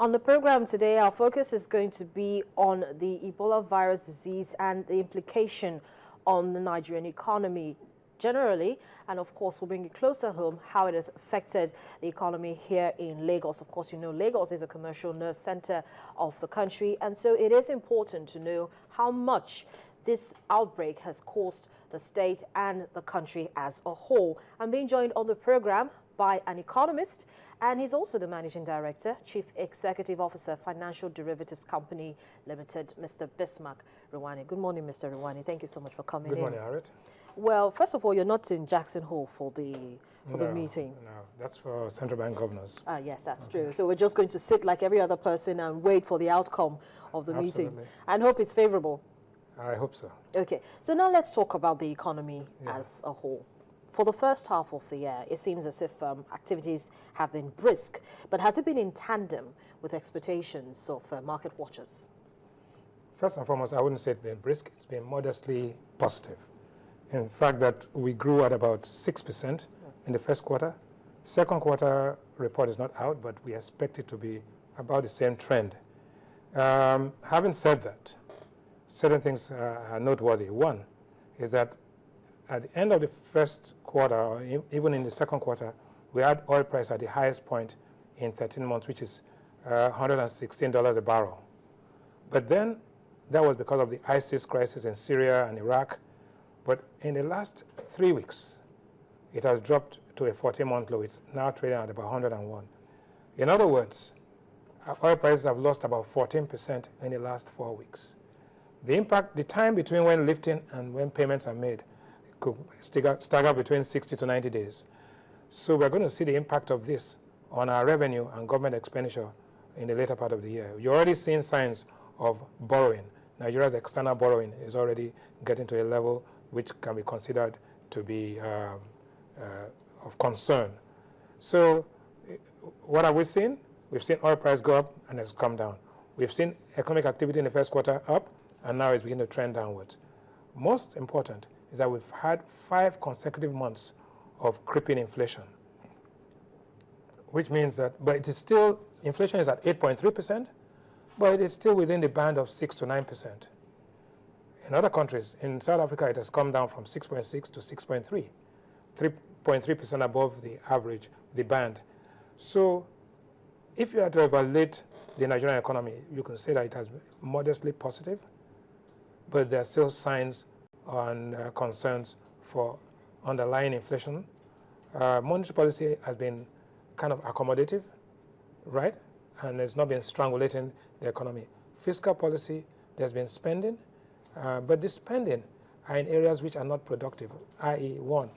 On the program today, our focus is going to be on the Ebola virus disease and the implication on the Nigerian economy generally, and of course we'll bring it closer home how it has affected the economy here in Lagos. Of course, you know Lagos is a commercial nerve center of the country, and so it is important to know how much this outbreak has cost the state and the country as a whole. I'm being joined on the program by an economist, and he's also the Managing Director, Chief Executive Officer, Financial Derivatives Company Limited, Mr. Bismarck Rwani. Good morning, Mr. Rwani. Thank you so much for coming in. Good morning, Harriet. Well, first of all, you're not in Jackson Hole for the meeting. No, that's for central bank governors. Yes, that's true. So we're just going to sit like every other person and wait for the outcome of the meeting and hope it's favorable. I hope so. Okay, so now let's talk about the economy as a whole. For the first half of the year, it seems as if activities have been brisk, but has it been in tandem with expectations of market watchers? First and foremost, I wouldn't say it's been brisk. It's been modestly positive. In fact, that we grew at about 6% in the first quarter. Second quarter report is not out, but we expect it to be about the same trend. Having said that, certain things are noteworthy. One is that at the end of the first quarter, or even in the second quarter, we had oil price at the highest point in 13 months, which is $116 a barrel. But then that was because of the ISIS crisis in Syria and Iraq. But in the last 3 weeks, it has dropped to a 14-month low. It's now trading at about 101. In other words, oil prices have lost about 14% in the last 4 weeks. The impact, the time between when lifting and when payments are made could stagger between 60 to 90 days. So we're going to see the impact of this on our revenue and government expenditure in the later part of the year. You're already seeing signs of borrowing. Nigeria's external borrowing is already getting to a level which can be considered to be of concern. So what have we seen? We've seen oil price go up and it's come down. We've seen economic activity in the first quarter up, and now it's beginning to trend downwards. Most important is that we've had 5 consecutive months of creeping inflation, which means that, but it is still, inflation is at 8.3%, but it is still within the band of 6 to 9%. In other countries, in South Africa, it has come down from 6.6 to 6.3, 3.3% above the average, the band. So if you had to evaluate the Nigerian economy, you can say that it has been modestly positive, but there are still signs and concerns for underlying inflation. Monetary policy has been kind of accommodative, right? And it's not been strangulating the economy. Fiscal policy, there's been spending, but the spending are in areas which are not productive, i.e. 1,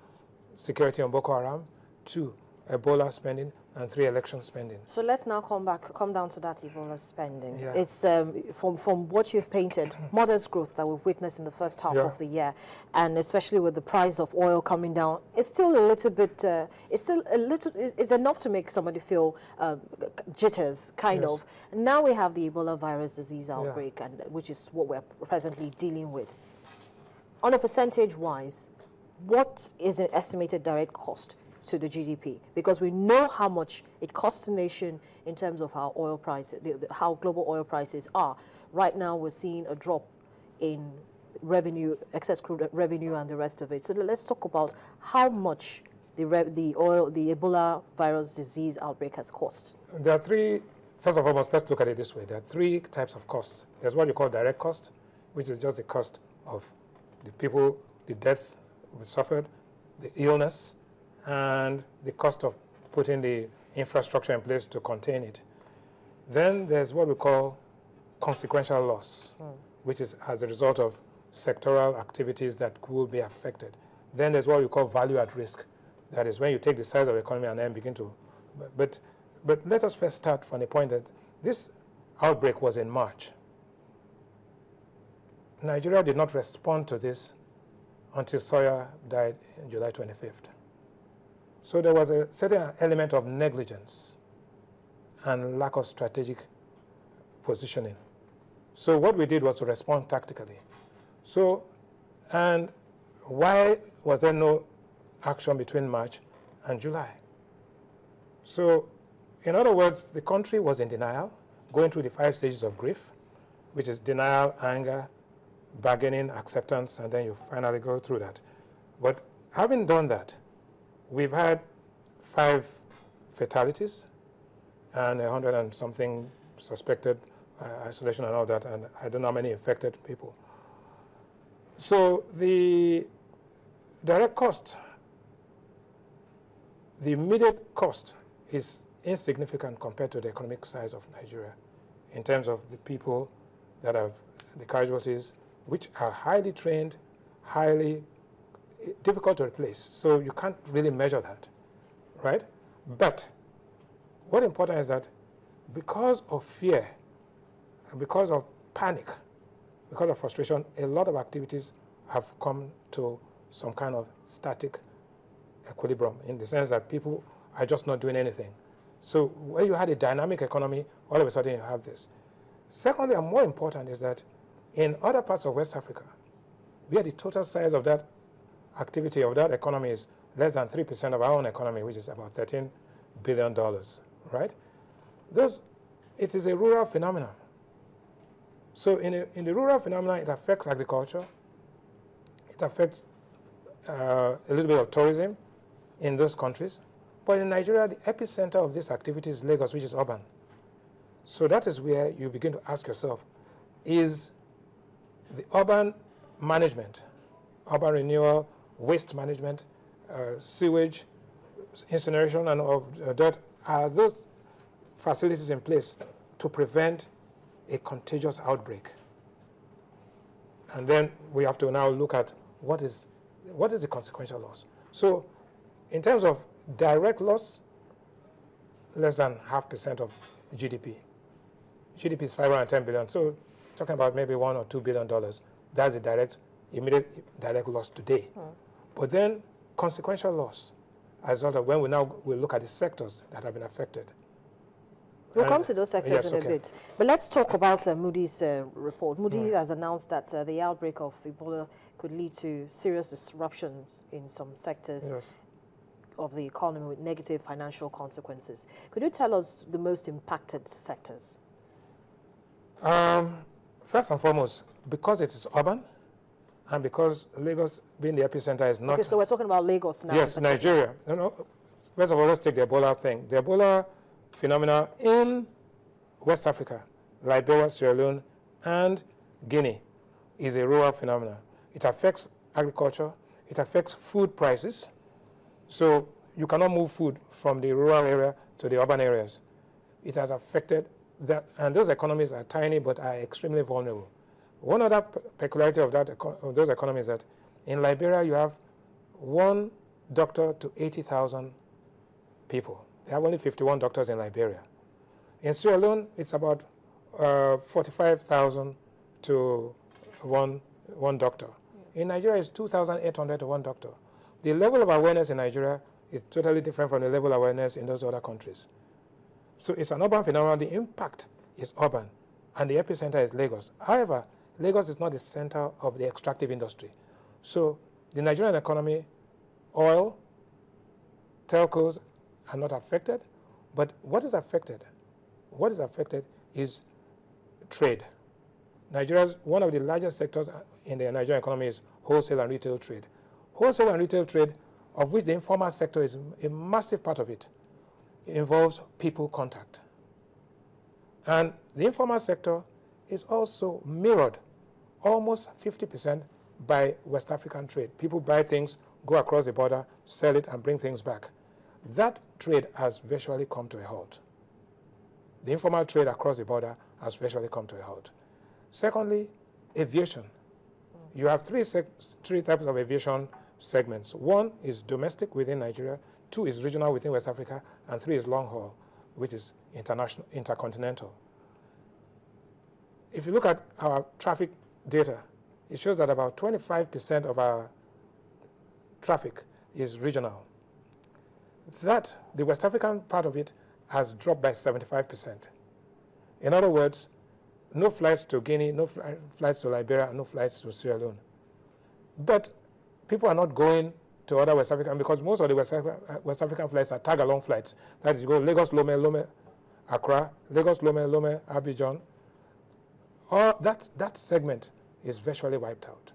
security on Boko Haram, 2, Ebola spending, and 3, election spending. So let's now come down to that Ebola spending. Yeah. It's from what you've painted, modest growth that we've witnessed in the first half of the year, and especially with the price of oil coming down, it's still a little bit, it's enough to make somebody feel jitters, kind of. Now we have the Ebola virus disease outbreak, and which is what we're presently dealing with. On a percentage-wise, what is an estimated direct cost to the GDP? Because we know how much it costs the nation in terms of how oil prices, how global oil prices are. Right now, we're seeing a drop in revenue, excess crude revenue, and the rest of it. So let's talk about how much the Ebola virus disease outbreak has cost. There are 3. First of all, let's look at it this way. There are 3 types of costs. There's what you call direct cost, which is just the cost of the people, the deaths we suffered, the illness, and the cost of putting the infrastructure in place to contain it. Then there's what we call consequential loss, which is as a result of sectoral activities that will be affected. Then there's what we call value at risk. That is when you take the size of the economy and then begin to, but let us first start from the point that this outbreak was in March. Nigeria did not respond to this until Sawyer died on July 25th. So there was a certain element of negligence and lack of strategic positioning. So what we did was to respond tactically. So, and why was there no action between March and July? So, in other words, the country was in denial. going through the 5 stages of grief, which is denial, anger, bargaining, acceptance, and then you finally go through that. But having done that, we've had 5 fatalities and 100 and something suspected isolation and all that, and I don't know how many infected people. So the direct cost, the immediate cost is insignificant compared to the economic size of Nigeria in terms of the people that have the casualties, which are highly trained, highly difficult to replace. So you can't really measure that, right? But what's important is that because of fear, because of panic, because of frustration, a lot of activities have come to some kind of static equilibrium in the sense that people are just not doing anything. So when you had a dynamic economy, all of a sudden you have this. Secondly, and more important, is that in other parts of West Africa, where the total size of that activity, of that economy, is less than 3% of our own economy, which is about $13 billion, right? It is a rural phenomenon. So in the rural phenomenon, it affects agriculture. It affects a little bit of tourism in those countries. But in Nigeria, the epicenter of this activity is Lagos, which is urban. So that is where you begin to ask yourself, is the urban management, urban renewal, waste management, sewage, incineration, and of dirt, are those facilities in place to prevent a contagious outbreak? And then we have to now look at what is the consequential loss. So in terms of direct loss, less than 0.5% of GDP. GDP is $510 billion, so talking about maybe $1 or $2 billion. That's the immediate direct loss today. But then consequential loss, as well, when we look at the sectors that have been affected. We'll come to those sectors in a bit. But let's talk about Moody's report. Moody's has announced that the outbreak of Ebola could lead to serious disruptions in some sectors of the economy with negative financial consequences. Could you tell us the most impacted sectors? First and foremost, because it is urban, and because Lagos being the epicenter is not... Okay, so we're talking about Lagos now. Yes, Nigeria. First of all, let's take the Ebola thing. The Ebola phenomena in West Africa, Liberia, Sierra Leone, and Guinea, is a rural phenomenon. It affects agriculture. It affects food prices. So you cannot move food from the rural area to the urban areas. It has affected that, and those economies are tiny but are extremely vulnerable. One other peculiarity of those economies is that in Liberia you have 1 doctor to 80,000 people. They have only 51 doctors in Liberia. In Sierra Leone, it's about 45,000 to one doctor. In Nigeria, it's 2,800 to 1 doctor. The level of awareness in Nigeria is totally different from the level of awareness in those other countries. So it's an urban phenomenon. The impact is urban, and the epicenter is Lagos. However, Lagos is not the center of the extractive industry. So the Nigerian economy, oil, telcos are not affected, but what is affected? What is affected is trade. Nigeria's one of the largest sectors in the Nigerian economy is wholesale and retail trade. Wholesale and retail trade, of which the informal sector is a massive part of it, involves people contact. And the informal sector is also mirrored almost 50% by West African trade. People buy things, go across the border, sell it, and bring things back. That trade has virtually come to a halt. The informal trade across the border has virtually come to a halt. Secondly, aviation. You have three types of aviation segments. 1 is domestic within Nigeria, 2 is regional within West Africa, and 3 is long haul, which is intercontinental. If you look at our traffic data, it shows that about 25% of our traffic is regional. That, the West African part of it, has dropped by 75%. In other words, no flights to Guinea, no flights to Liberia, no flights to Sierra Leone. But people are not going to other West African, because most of the West African flights are tag-along flights. That is, you go Lagos, Lome, Accra, Lagos, Lome, Abidjan, all that segment is virtually wiped out.